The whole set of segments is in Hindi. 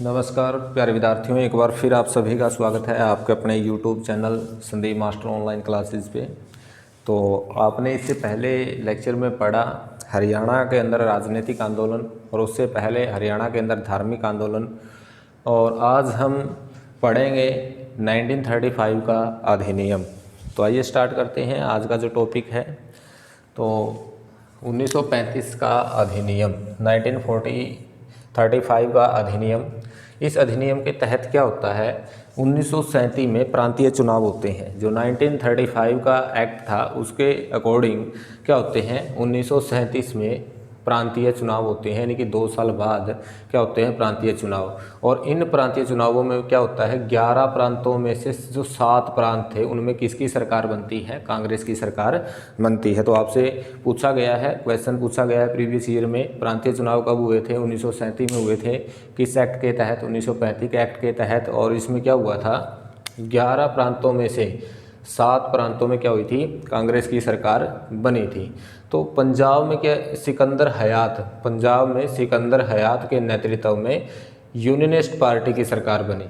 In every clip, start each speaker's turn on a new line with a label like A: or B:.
A: नमस्कार प्यारे विद्यार्थियों, एक बार फिर आप सभी का स्वागत है आपके अपने YouTube channel Sandeep master online classes पे। तो आपने इससे पहले लेक्चर में पढ़ा हरियाणा के अंदर राजनीतिक आंदोलन और उससे पहले हरियाणा के अंदर धार्मिक आंदोलन, और आज हम पढ़ेंगे 1935 का अधिनियम। तो आइए स्टार्ट करते हैं। आज का जो टॉपिक है तो 1935 का अधिनियम, 1935 का अधिनियम। इस अधिनियम के तहत क्या होता है, 1937 में प्रांतीय चुनाव होते हैं। जो 1935 का एक्ट था उसके अकॉर्डिंग क्या होते हैं, 1937 में प्रांतीय चुनाव होते हैं, यानी कि 2 साल बाद क्या होते हैं, प्रांतीय चुनाव। और इन प्रांतीय चुनावों में क्या होता है, 11 प्रांतों में से जो 7 प्रांत थे उनमें किसकी सरकार बनती है, कांग्रेस की सरकार बनती है। तो आपसे पूछा गया है, क्वेश्चन पूछा गया है प्रीवियस ईयर में, प्रांतीय चुनाव कब हुए थे, 1937 में हुए थे, किस एक्ट के तहत, 1935 के एक्ट के तहत। और इसमें क्या हुआ था, 11 प्रांतों में से 7 प्रांतों में क्या हुई थी, कांग्रेस की सरकार बनी थी। तो पंजाब में क्या, पंजाब में सिकंदर हयात के नेतृत्व में यूनियनिस्ट पार्टी की सरकार बनी।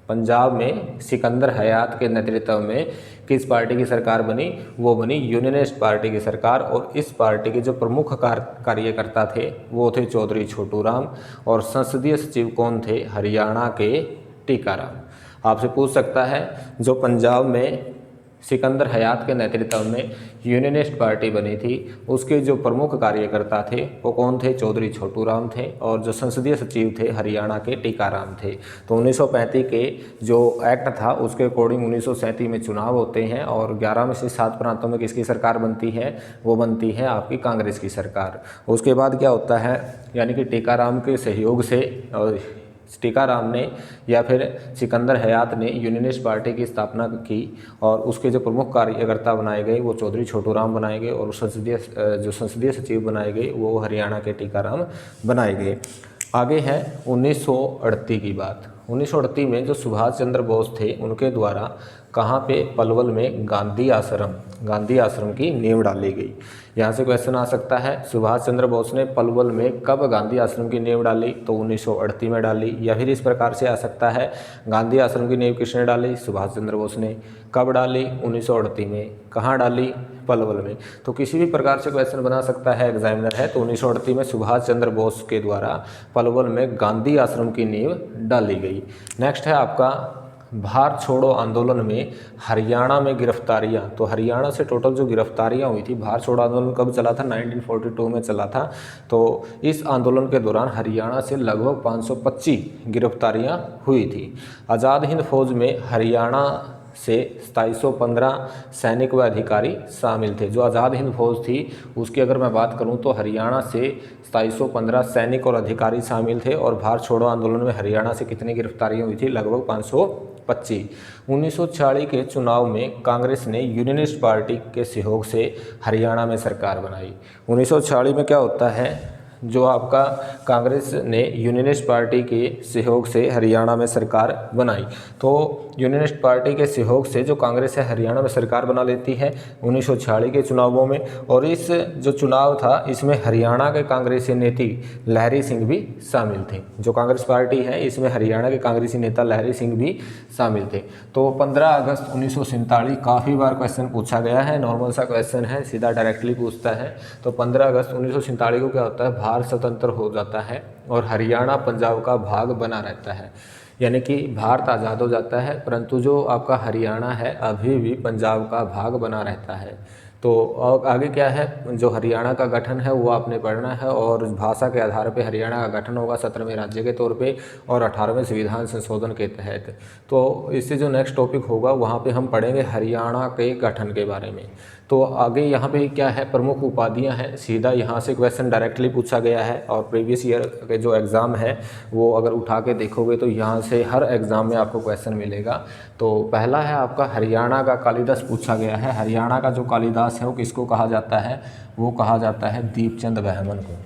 A: पंजाब में सिकंदर हयात के नेतृत्व में किस पार्टी की सरकार बनी, वो बनी यूनियनिस्ट पार्टी की सरकार। और इस पार्टी के जो प्रमुख कार्यकर्ता थे वो थे चौधरी छोटू राम, और संसदीय सचिव कौन थे, हरियाणा के टीकाराम। आपसे पूछ सकता है, जो पंजाब में सिकंदर हयात के नेतृत्व में यूनियनिस्ट पार्टी बनी थी उसके जो प्रमुख कार्यकर्ता थे वो कौन थे, चौधरी छोटू राम थे, और जो संसदीय सचिव थे हरियाणा के टीकाराम थे। तो 1935 के जो एक्ट था उसके अकॉर्डिंग 1937 में चुनाव होते हैं, और 11 में से 7 प्रांतों में किसकी सरकार बनती है, वो बनती है आपकी कांग्रेस की सरकार। उसके बाद क्या होता है, यानी कि टीकाराम के सहयोग से, और टीकाराम ने या फिर सिकंदर हयात ने यूनियनिस्ट पार्टी की स्थापना की, और उसके जो प्रमुख कार्यकर्ता बनाए गए वो चौधरी छोटू राम बनाए गए, और जो संसदीय सचिव बनाए गए वो हरियाणा के टीकाराम बनाए गए। आगे है 1938 की बात। 1938 में जो सुभाष चंद्र बोस थे उनके द्वारा कहाँ पे, पलवल में गांधी आश्रम की नींव डाली गई। यहाँ से क्वेश्चन आ सकता है, सुभाष चंद्र बोस ने पलवल में कब गांधी आश्रम की नींव डाली, तो 1938 में डाली। या फिर इस प्रकार से आ सकता है, गांधी आश्रम की नींव किसने डाली, सुभाष चंद्र बोस ने। कब डाली, 1938 में। कहाँ डाली, पलवल में। तो किसी भी प्रकार से क्वेश्चन बना सकता है, एग्जामिनर है तो 1938 में सुभाष चंद्र बोस के द्वारा पलवल में गांधी आश्रम की नींव डाली गई। नेक्स्ट है आपका भारत छोड़ो आंदोलन में हरियाणा में गिरफ्तारियां। तो हरियाणा से टोटल जो गिरफ्तारियां हुई थी, भारत छोड़ो आंदोलन कब चला था, 1942 में चला था। तो इस आंदोलन के दौरान हरियाणा से लगभग 525 गिरफ्तारियां हुई थी। आज़ाद हिंद फौज में हरियाणा से 2715 सैनिक व अधिकारी शामिल थे। जो आज़ाद हिंद फौज थी उसकी अगर मैं बात करूं तो हरियाणा से 2715 सैनिक और अधिकारी शामिल थे, और भारत छोड़ो आंदोलन में हरियाणा से कितनी गिरफ्तारियां हुई थी, लगभग 525। 1946 के चुनाव में कांग्रेस ने यूनियनिस्ट पार्टी के सहयोग से हरियाणा में सरकार बनाई। 1946 में क्या होता है, जो आपका कांग्रेस ने यूनियनिस्ट पार्टी के सहयोग से हरियाणा में सरकार बनाई। तो यूनियनिस्ट पार्टी के सहयोग से जो कांग्रेस है हरियाणा में सरकार बना लेती है 1946 के चुनावों में। और इस जो चुनाव था इसमें हरियाणा के कांग्रेसी नेता लहरी सिंह भी शामिल थे। जो कांग्रेस पार्टी है इसमें हरियाणा के कांग्रेसी नेता लहरी सिंह भी शामिल थे। तो 15 अगस्त 1947 काफ़ी बार क्वेश्चन पूछा गया है, नॉर्मल सा क्वेश्चन है, सीधा डायरेक्टली पूछता है। तो 15 अगस्त 1947 को क्या होता है, भारत स्वतंत्र हो जाता है और हरियाणा पंजाब का भाग बना रहता है। यानी कि भारत आज़ाद हो जाता है परंतु जो आपका हरियाणा है अभी भी पंजाब का भाग बना रहता है। तो आगे क्या है, जो हरियाणा का गठन है वो आपने पढ़ना है, और भाषा के आधार पे हरियाणा का गठन होगा 17वें राज्य के तौर पे और 18वें संविधान संशोधन के तहत। तो इससे जो नेक्स्ट टॉपिक होगा वहाँ पे हम पढ़ेंगे हरियाणा के गठन के बारे में। तो आगे यहाँ पे क्या है, प्रमुख उपाधियाँ हैं, सीधा यहाँ से क्वेश्चन डायरेक्टली पूछा गया है। और प्रीवियस ईयर के जो एग्ज़ाम है वो अगर उठा के देखोगे तो यहाँ से हर एग्ज़ाम में आपको क्वेश्चन मिलेगा। तो पहला है आपका हरियाणा का कालिदास पूछा गया है। हरियाणा का जो कालिदास है वो किसको कहा जाता है, वो कहा जाता है दीपचंद बहमन को।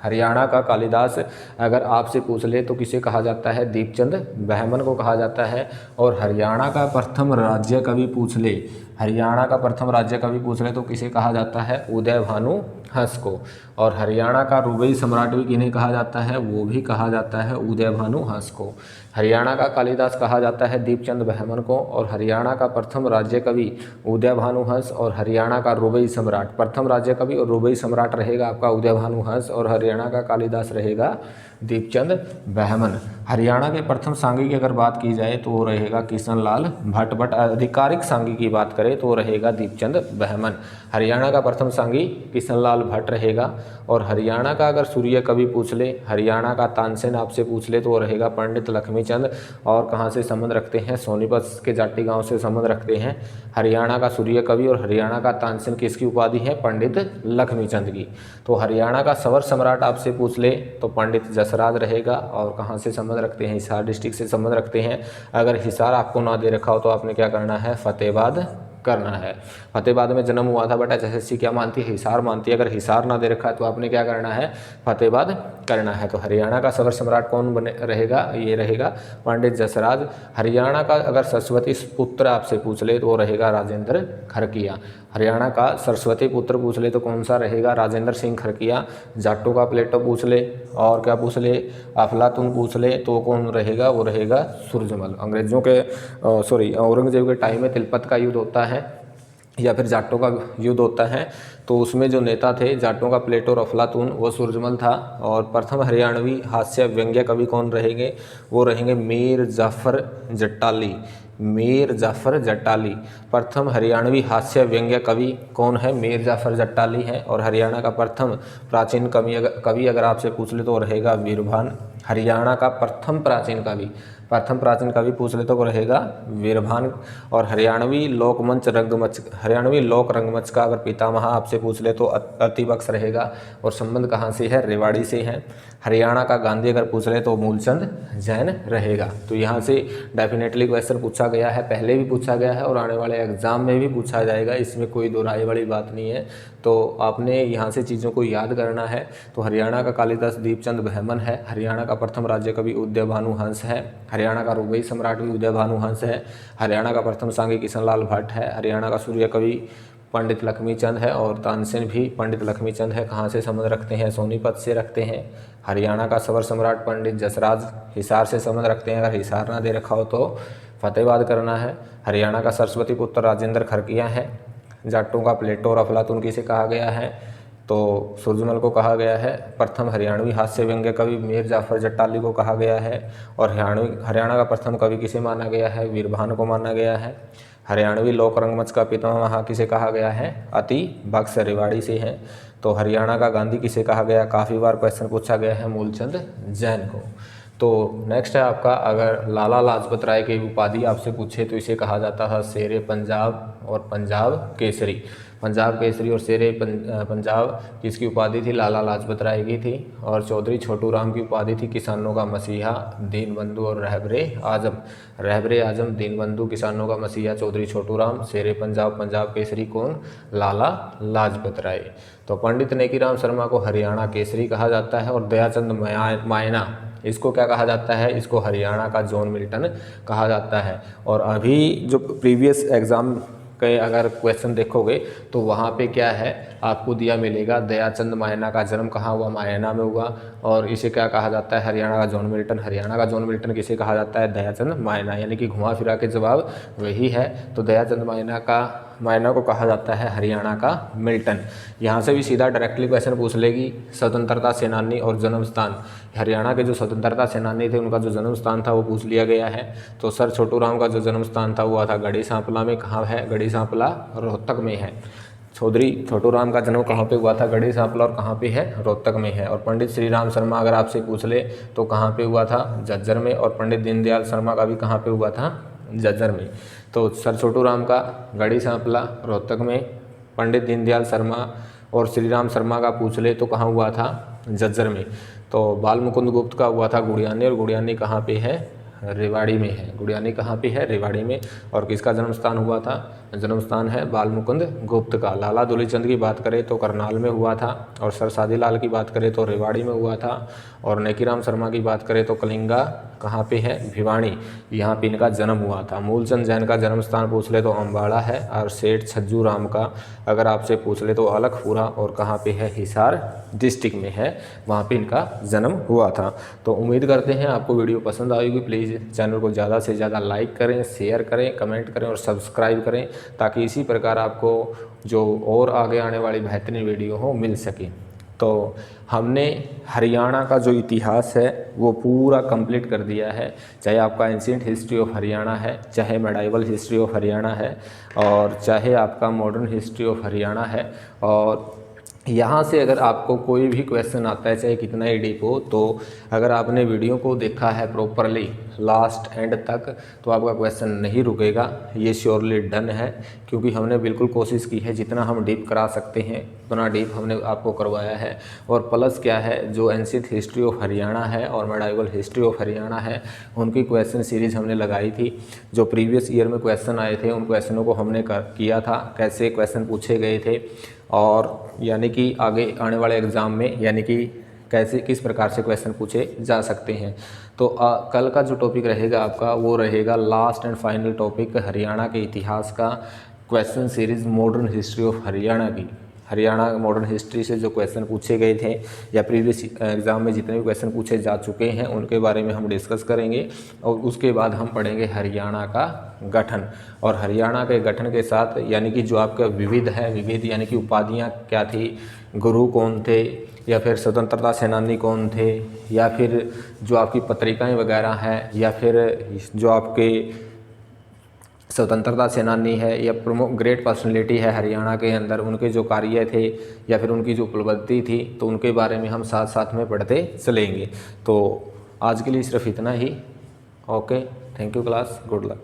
A: हरियाणा का कालिदास अगर आपसे पूछ ले तो किसे कहा जाता है, दीपचंद बहमन को कहा जाता है। और हरियाणा का प्रथम राज्य कवि पूछ ले, हरियाणा का प्रथम राज्य कवि पूछ ले तो किसे कहा जाता है, उदय भानु हंस को। और हरियाणा का रूबेई सम्राट भी किन्हें कहा जाता है, वो भी कहा जाता है उदय भानु हंस को। हरियाणा का कालिदास कहा जाता है दीपचंद बहमन को। और हरियाणा का प्रथम राज्य कवि उदय भानु हंस और हरियाणा का रूबेई सम्राट, प्रथम राज्य कवि और रूबेई सम्राट रहेगा आपका उदय भानु हंस और हरियाणा का कालिदास रहेगा दीपचंद बहमन। हरियाणा के प्रथम सांगी की अगर बात की जाए तो वो रहेगा किशन लाल भट्ट, बट आधिकारिक सांगी की बात करें तो रहेगा दीपचंद बहमन। हरियाणा का प्रथम सांगी किशन लाल भट्ट रहेगा। और हरियाणा का अगर सूर्य कवि पूछ ले, हरियाणा का तानसेन आपसे पूछ ले तो वो रहेगा पंडित लक्ष्मीचंद। और कहाँ से संबंध रखते हैं, सोनीपत के जाटी गांव से संबंध रखते हैं। हरियाणा का सूर्य कवि और हरियाणा का तानसेन किसकी उपाधि है, पंडित लक्ष्मीचंद की। तो हरियाणा का सवर सम्राट आपसे पूछ ले तो पंडित जसराज रहेगा। और कहाँ से संबंध रखते हैं, हिसार डिस्ट्रिक्ट से संबंध रखते हैं। अगर हिसार आपको ना दे रखा हो तो आपने क्या करना है, फतेहाबाद करना है। फतेहाबाद में जन्म हुआ था, बट एसएससी क्या मानती है, हिसार मानती है। अगर हिसार ना दे रखा है तो आपने क्या करना है, फतेहाबाद करना है। तो हरियाणा का सवर सम्राट कौन बने रहेगा, ये रहेगा पंडित जसराज। हरियाणा का अगर सरस्वती पुत्र आपसे पूछ ले तो वो रहेगा राजेंद्र खरकिया। हरियाणा का सरस्वती पुत्र पूछ ले तो कौन सा रहेगा, राजेंद्र सिंह खरकिया। जाटों का प्लेटो पूछ ले और क्या पूछ ले, अफलातून पूछ ले तो कौन रहेगा, वो रहेगा सूरजमल। अंग्रेजों के औरंगजेब के टाइम में तिलपत का युद्ध होता है या फिर जाटों का युद्ध होता है, तो उसमें जो नेता थे जाटों का प्लेटो और अफलातून, वो सूरजमल था। और प्रथम हरियाणवी हास्य व्यंग्य कवि कौन रहेंगे, वो रहेंगे मीर जाफ़र जट्टाली। मीर जाफ़र जट्टाली प्रथम हरियाणवी हास्य व्यंग्य कवि कौन है, मीर जाफ़र जट्टाली हैं। और हरियाणा का प्रथम प्राचीन कवि अगर आपसे पूछ ले तो रहेगा वीरभान। हरियाणा का प्रथम प्राचीन कवि पूछ ले तो रहेगा वीरभान। और हरियाणवी लोक रंगमंच का अगर पितामह आपसे पूछ ले तो अतिबख्श रहेगा। और संबंध कहाँ से है, रेवाड़ी से है। हरियाणा का गांधी अगर पूछ ले तो मूलचंद जैन रहेगा। तो यहाँ से डेफिनेटली क्वेश्चन पूछा गया है, पहले भी पूछा गया है और आने वाले एग्जाम में भी पूछा जाएगा, इसमें कोई दो राय वाली बात नहीं है। तो आपने यहाँ से चीज़ों को याद करना है। तो हरियाणा का कालिदास दीपचंद बहमन है। हरियाणा का प्रथम राज्य कवि उदय भानु हंस है। हरियाणा का रूबेई सम्राट भी उदय भानु हंस है। हरियाणा का प्रथम सांगी किशन लाल भट्ट है। हरियाणा का सूर्य कवि पंडित लक्ष्मीचंद है और तानसेन भी पंडित लक्ष्मीचंद है। कहाँ से संबंध रखते हैं, सोनीपत से रखते हैं। हरियाणा का सवर सम्राट पंडित जसराज हिसार से संबंध रखते हैं। अगर हिसार ना दे रखा हो तो फतेहाबाद करना है। हरियाणा का सरस्वती पुत्र राजेंद्र खरकिया है। जाटों का प्लेटो और अफलातून किसे कहा गया है, तो सूरजमल को कहा गया है। प्रथम हरियाणवी हास्य व्यंग्य कवि मीर जाफ़र जट्टाली को कहा गया है। और हरियाणा का प्रथम कवि किसे माना गया है, वीरभान को माना गया है। हरियाणवी लोक रंगमंच का पितामह किसे कहा गया है, अतिबख्श रेवाड़ी से है। तो हरियाणा का गांधी किसे कहा गया, काफ़ी बार क्वेश्चन पूछा गया है, मूलचंद जैन को। तो नेक्स्ट है आपका, अगर लाला लाजपत राय की उपाधि आपसे पूछे तो इसे कहा जाता था शेरे पंजाब और पंजाब केसरी। पंजाब केसरी और शेरे पंजाब किसकी उपाधि थी, लाला लाजपत राय की थी। और चौधरी छोटू राम की उपाधि थी किसानों का मसीहा, दीनबंधु और रहबरे आजम। दीनबंधु किसानों का मसीहा चौधरी छोटू राम, शेरे पंजाब पंजाब केसरी कौन, लाला लाजपत राय। तो पंडित नेकीराम शर्मा को हरियाणा केसरी कहा जाता है। और दयाचंद मायना इसको क्या कहा जाता है, इसको हरियाणा का जॉन मिल्टन कहा जाता है। और अभी जो प्रीवियस एग्ज़ाम के अगर क्वेश्चन देखोगे तो वहाँ पे क्या है आपको दिया मिलेगा, दयाचंद मायना का जन्म कहाँ हुआ, मायना में हुआ। और इसे क्या कहा जाता है, हरियाणा का जॉन मिल्टन। हरियाणा का जॉन मिल्टन किसे कहा जाता है, दयाचंद मायना। यानी कि घुमा फिरा के जवाब वही है। तो दयाचंद मायना को कहा जाता है हरियाणा का मिल्टन। यहाँ से भी सीधा डायरेक्टली क्वेश्चन पूछ लेगी, स्वतंत्रता सेनानी और जन्म स्थान। हरियाणा के जो स्वतंत्रता सेनानी थे उनका जो जन्म स्थान था वो पूछ लिया गया है। तो सर छोटू राम का जो जन्म स्थान था हुआ था गढ़ी सांपला में। कहाँ है, गढ़ी सांपला रोहतक में है। चौधरी छोटू राम का जन्म कहाँ पे हुआ था, गढ़ी सांपला, और कहाँ पे है, रोहतक में है। और पंडित श्री राम शर्मा अगर आपसे पूछ ले तो कहाँ पे हुआ था, झज्जर में। और पंडित दीनदयाल शर्मा का भी कहाँ पे हुआ था, झज्जर में। तो सर छोटू राम का गढ़ी सांपला रोहतक में, पंडित दीनदयाल शर्मा और श्री राम शर्मा का पूछ ले तो कहाँ हुआ था, झज्जर में। तो बाल मुकुंद गुप्त का हुआ था गुड़ियानी, और गुड़ियानी कहाँ पे है, रेवाड़ी में है। गुड़ियानी कहाँ पे है, रेवाड़ी में। और किसका जन्म स्थान हुआ था, जन्म स्थान है बाल मुकुंद गुप्त का। लाला दुलीचंद की बात करें तो करनाल में हुआ था, और सर शादीलाल की बात करें तो रेवाड़ी में हुआ था, और नेकीराम शर्मा की बात करें तो कलिंगा कहाँ पे है, भिवानी, यहाँ पे इनका जन्म हुआ था। मूलचंद जैन का जन्म स्थान पूछ ले तो अम्बाड़ा है, और सेठ छज्जू राम का अगर आपसे पूछ ले तो अलखपुरा, और कहाँ पे है, हिसार डिस्ट्रिक्ट में है, वहाँ पे इनका जन्म हुआ था। तो उम्मीद करते हैं आपको वीडियो पसंद आएगी। प्लीज़ चैनल को ज़्यादा से ज़्यादा लाइक करें, शेयर करें, कमेंट करें और सब्सक्राइब करें, ताकि इसी प्रकार आपको जो और आगे आने वाली बेहतरीन वीडियो हो मिल सके। तो हमने हरियाणा का जो इतिहास है वो पूरा कंप्लीट कर दिया है, चाहे आपका एंशिएंट हिस्ट्री ऑफ हरियाणा है, चाहे मेडाइवल हिस्ट्री ऑफ हरियाणा है, और चाहे आपका मॉडर्न हिस्ट्री ऑफ हरियाणा है। और यहाँ से अगर आपको कोई भी क्वेश्चन आता है, चाहे कितना ही डीप हो, तो अगर आपने वीडियो को देखा है प्रॉपरली लास्ट एंड तक, तो आपका क्वेश्चन नहीं रुकेगा, ये श्योरली डन है। क्योंकि हमने बिल्कुल कोशिश की है जितना हम डीप करा सकते हैं उतना डीप हमने आपको करवाया है। और प्लस क्या है, जो एंशिएंट हिस्ट्री ऑफ हरियाणा है और मेडाइवल हिस्ट्री ऑफ हरियाणा है, उनकी क्वेश्चन सीरीज़ हमने लगाई थी। जो प्रीवियस ईयर में क्वेश्चन आए थे उन क्वेश्चनों को हमने किया था, कैसे क्वेश्चन पूछे गए थे, और यानी कि आगे आने वाले एग्ज़ाम में यानी कि कैसे किस प्रकार से क्वेश्चन पूछे जा सकते हैं। तो कल का जो टॉपिक रहेगा आपका वो रहेगा last and final topic Haryana के इतिहास का question series modern history of Haryana की। हरियाणा मॉडर्न हिस्ट्री से जो क्वेश्चन पूछे गए थे या प्रीवियस एग्ज़ाम में जितने भी क्वेश्चन पूछे जा चुके हैं उनके बारे में हम डिस्कस करेंगे। और उसके बाद हम पढ़ेंगे हरियाणा का गठन, और हरियाणा के गठन के साथ यानी कि जो आपका विविध है, विविध यानी कि उपाधियाँ क्या थी, गुरु कौन थे, या फिर स्वतंत्रता सेनानी कौन थे, या फिर जो आपकी पत्रिकाएं वगैरह हैं, या फिर जो आपके स्वतंत्रता सेनानी है या प्रमुख ग्रेट पर्सनैलिटी है हरियाणा के अंदर, उनके जो कार्य थे या फिर उनकी जो उपलब्धि थी, तो उनके बारे में हम साथ साथ में पढ़ते चलेंगे। तो आज के लिए सिर्फ इतना ही। Okay, thank you class, good luck.